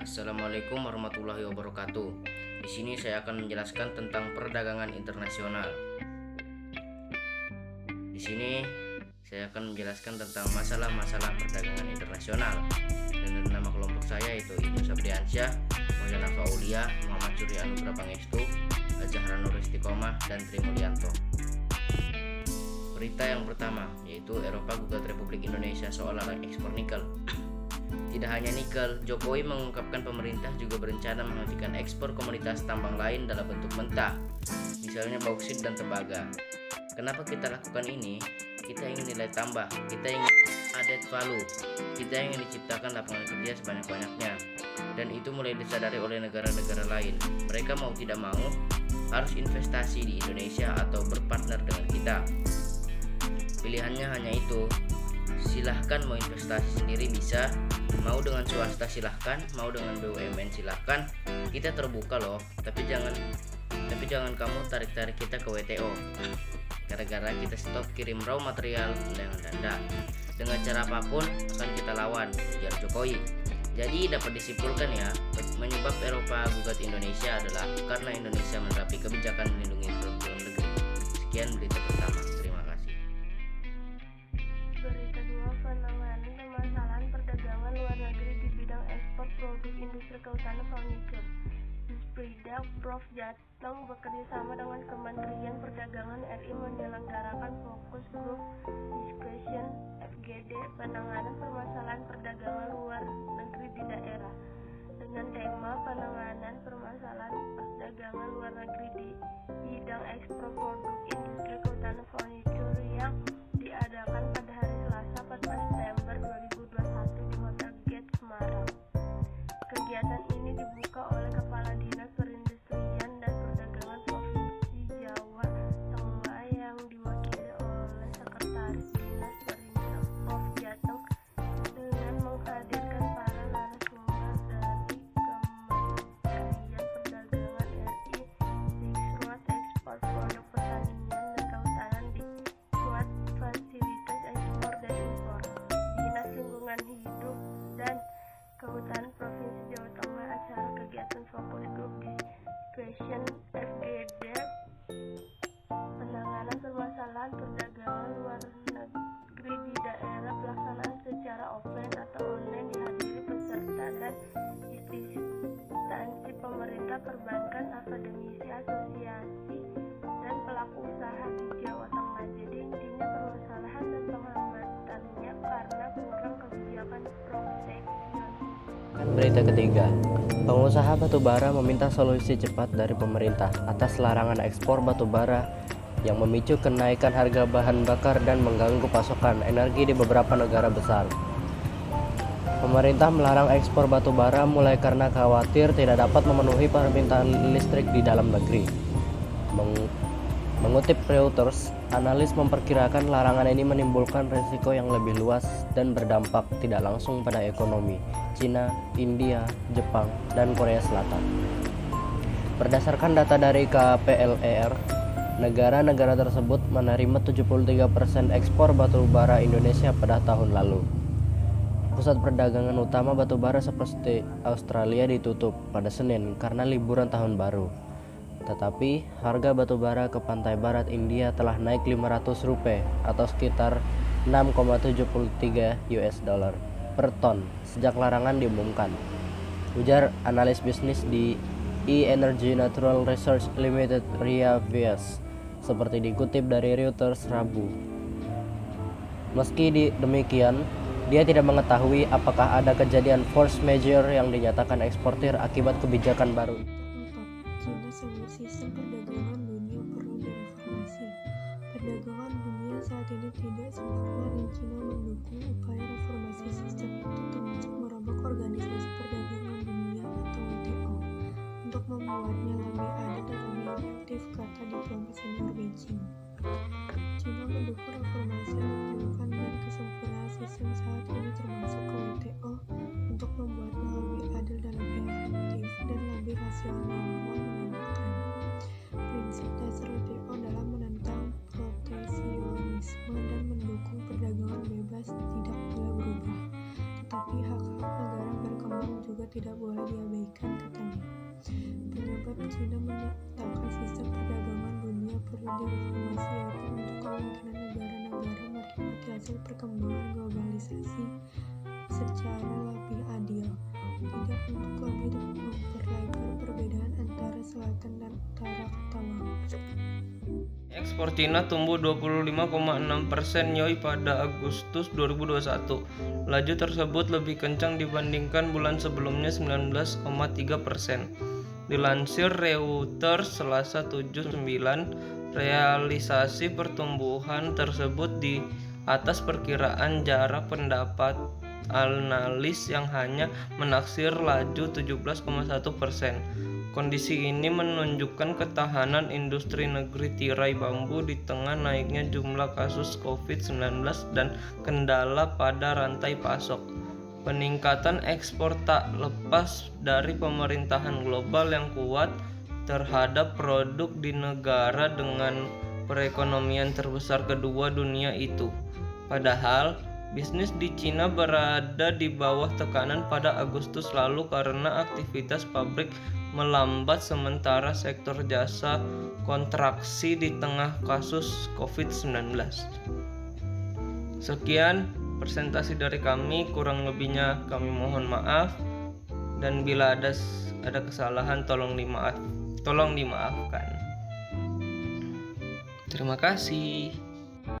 Assalamualaikum warahmatullahi wabarakatuh. Di sini saya akan menjelaskan tentang perdagangan internasional. Di sini saya akan menjelaskan tentang masalah-masalah perdagangan internasional. Dan nama kelompok saya itu Ibnu Sabriansyah, Maulana Faulia, Muhammad Surya Anugrah Pangestu, Zahra Nur Istiqomah, dan Tri Mulyanto. Berita yang pertama yaitu Eropa gugat Republik Indonesia soal larang ekspor nikel. Tidak hanya nikel, Jokowi mengungkapkan pemerintah juga berencana menghentikan ekspor komoditas tambang lain dalam bentuk mentah, misalnya bauksit dan tembaga. Kenapa kita lakukan ini? Kita ingin nilai tambah, kita ingin added value, kita ingin diciptakan lapangan kerja sebanyak-banyaknya, dan itu mulai disadari oleh negara-negara lain. Mereka mau tidak mau harus investasi di Indonesia atau berpartner dengan kita. Pilihannya hanya itu. Silahkan mau investasi sendiri bisa, mau dengan swasta silahkan, mau dengan BUMN silahkan. Kita terbuka loh, tapi jangan kamu tarik-tarik kita ke WTO. Gara-gara kita stop kirim raw material dengan danda. Dengan cara apapun akan kita lawan, ujar Jokowi. Jadi dapat disimpulkan ya, menyebab Eropa gugat Indonesia adalah karena Indonesia menerapkan kebijakan melindungi produk dalam negeri. Sekian berita pertama. Terima kasih. Berita kedua, penanganan permasalahan perdagangan luar negeri di bidang ekspor produk industri kehutanan furniture. Disperindak Prof. Jateng bekerja sama dengan Kementerian Perdagangan RI menyelenggarakan fokus group discussion FGD penanganan permasalahan perdagangan luar negeri di daerah dengan tema penanganan permasalahan perdagangan luar negeri di bidang ekspor produk industri kehutanan furniture yang diadakan pada hari Selasa 14 September 2021 di Hotel Gate Semarang. Kegiatan ini dibuka oleh Kepala Dinas Perindustrian dan Perdagangan Provinsi Jawa Tengah yang diwakili oleh Sekretaris Dinas Perindustrian Prof. Jateng dengan menghadirkan para narasumber dari Kementerian Perdagangan RI, Diksuat Ekspor Produk Pertanian dan Kehutanan, Diksuat Fasilitas Ekspor dan Impor, Dinas Lingkungan Hidup dan Kehutanan Provinsi Jawa Tengah. Acara kegiatan fokus group discussion FGD penanganan permasalahan perdagangan luar negeri di daerah pelaksanaan secara offline atau online dihadiri peserta dan instansi pemerintah, perbankan, akademisi, asosiasi, dan pelaku usaha di Jawa Tengah. Jadi intinya permasalahan dan penghambatannya karena kurang kebijakan proteksionis. Berita ketiga, pengusaha batubara meminta solusi cepat dari pemerintah atas larangan ekspor batubara yang memicu kenaikan harga bahan bakar dan mengganggu pasokan energi di beberapa negara besar. Pemerintah melarang ekspor batubara mulai karena khawatir tidak dapat memenuhi permintaan listrik di dalam negeri. Mengutip Reuters, analis memperkirakan larangan ini menimbulkan risiko yang lebih luas dan berdampak tidak langsung pada ekonomi Cina, India, Jepang, dan Korea Selatan. Berdasarkan data dari KPLER, negara-negara tersebut menerima 73% ekspor batubara Indonesia pada tahun lalu. Pusat perdagangan utama batubara seperti Australia ditutup pada Senin karena liburan tahun baru. Tetapi harga batubara ke pantai barat India telah naik Rp500 atau sekitar 6,73 US dollar per ton sejak larangan diumumkan, ujar analis bisnis di E-Energy Natural Research Limited Ria Vyas, seperti dikutip dari Reuters Rabu. Meski demikian, dia tidak mengetahui apakah ada kejadian force majeure yang dinyatakan eksportir akibat kebijakan baru. Cina sebuah sistem perdagangan dunia perlu direformasi. Perdagangan dunia saat ini tidak sempurna dan Cina mendukung upaya reformasi sistem itu, termasuk merombak organisasi perdagangan dunia atau WTO untuk membuatnya lebih adil dan lebih efektif, kata diplomat senior Beijing. Cina mendukung reformasi yang diperlukan dan kesempurnaan sistem saat ini termasuk ke WTO untuk membuatnya lebih adil dan lebih efektif dan lebih rasional. Prinsip dasar WTO adalah menentang proteksionisme dan mendukung perdagangan bebas tidak boleh berubah. Tetapi hak-hak negara berkembang juga tidak boleh diabaikan, katanya. Penyebab Cina menyatakan sistem perdagangan dunia perlu direformasi yaitu untuk kemungkinan negara-negara menikmati hasil perkembangan globalisasi secara lebih adil, tidak untuk lebih memperlebar perbedaan antara selatan dan utara, kata Wang. Ekspor Cina tumbuh 25,6% yoi pada Agustus 2021. Laju tersebut lebih kencang dibandingkan bulan sebelumnya 19,3%. Dilansir Reuters Selasa 7/9, realisasi pertumbuhan tersebut di atas perkiraan jarak pendapat analis yang hanya menaksir laju 17,1%. Kondisi ini menunjukkan ketahanan industri negeri tirai bambu di tengah naiknya jumlah kasus COVID-19 dan kendala pada rantai pasok. Peningkatan ekspor tak lepas dari pemerintahan global yang kuat terhadap produk di negara dengan perekonomian terbesar kedua dunia itu. Padahal, bisnis di Cina berada di bawah tekanan pada Agustus lalu karena aktivitas pabrik melambat sementara sektor jasa kontraksi di tengah kasus COVID-19. Sekian presentasi dari kami, kurang lebihnya kami mohon maaf, dan bila ada kesalahan tolong dimaafkan. Terima kasih.